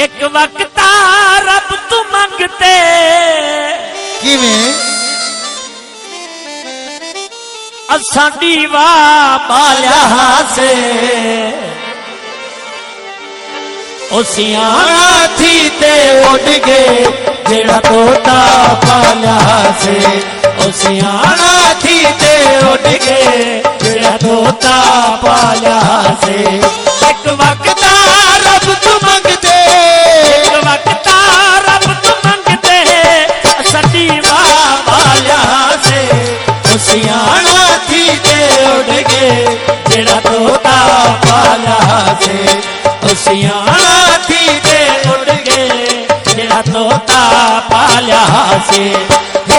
एक वक्त रब तू मंगते किवें असा दीवा बाल्या से सियाणा थी ते उड़ गए जेड़ा तोता पाल्या से सियाणा थी ते उड़ गए जेड़ा तोता पाल्या से एक वक्त रब तू मंगते एक वक्त रब तू मंगते सदीवा पाल्या से सियाणा थी ते उड़ गए जेड़ा तोता पाल्या से सियाणा थी ते उड़ गए जेड़ा तोता पाल्या से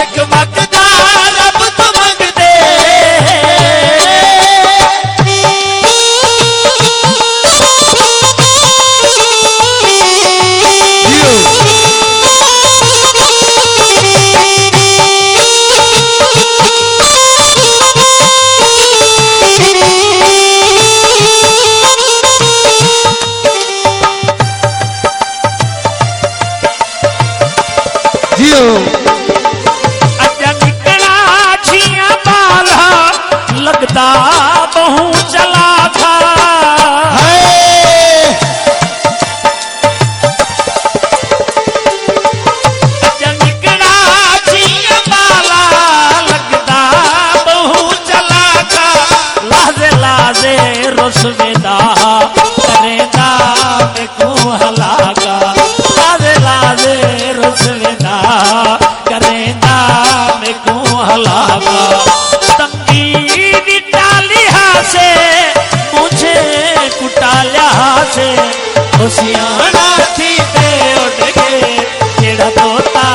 एक वक्त रब तू मंगते लगता बहु चला था निकला जिया बाला लगता बहु चला था लाजे लाजे रुसवेदा करेदा को हलाका लाजे लाजे रुसवेदा करेदा को हलाका से मुझे कुटाल्या से सियाणा थी ते उड़ गए जेड़ा तोता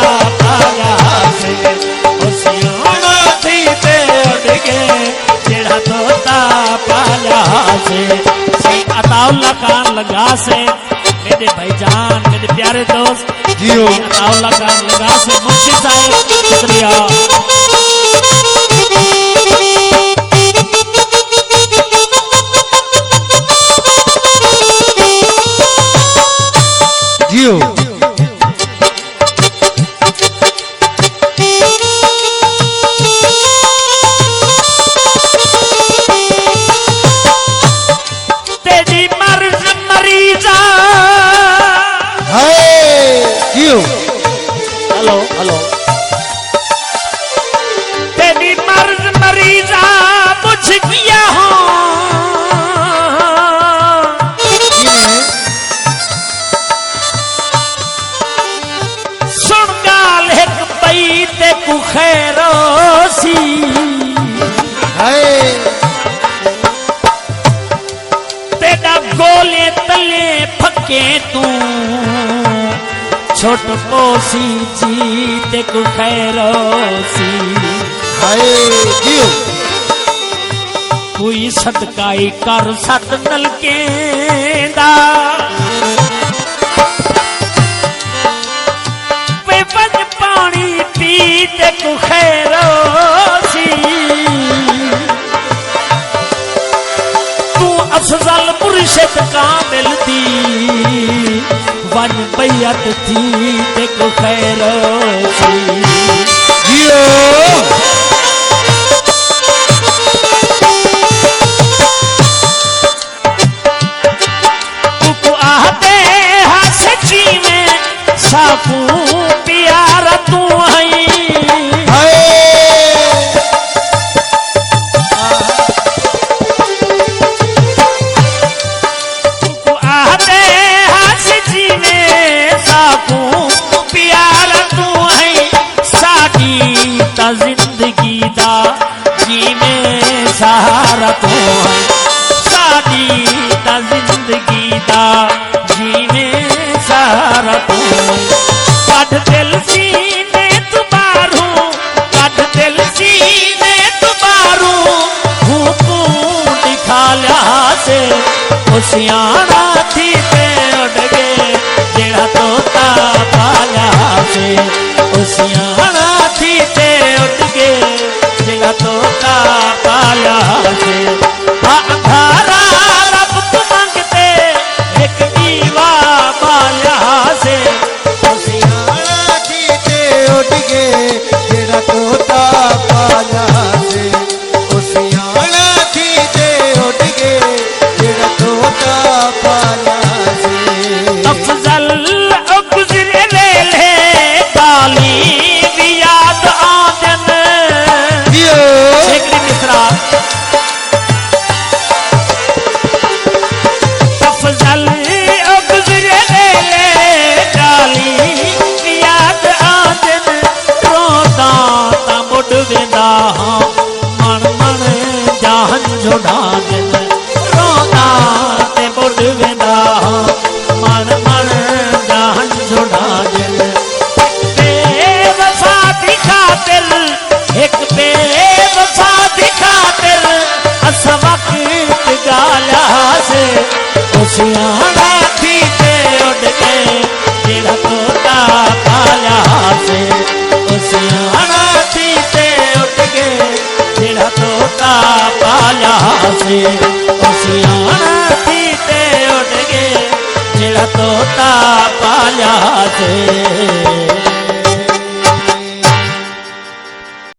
पाल्या से सियाणा थी ते उड़ गए जेड़ा तोता पाल्या से अताउल्ला खान लगा से मेरे भाईजान मेरे प्यारे दोस्त जियो अताउल्ला खान लगा से मुंशी साहब शुक्रिया जियो तेरी मर्ज मरीजा जियो हेलो हेलो तेरी मर्ज मरीजा मुझ किया हो खैरोसी तेरा गोले तले फके तू छोट पोसी जीत को खैरोसी कोई सदकाई कर सत नलके दा पीते को खैरोसी तू अफजल मुर्शिद कामिल दी वन बैयत थी ते को खैरोसी जियो तू आहते हंस जी में साफू प्यारा तू जिंदगी सियाणा थी ते उठ गए जेड़ा तोता पालिया से ओ सियाणा थी ते उठ गए जेड़ा तोता पालिया से।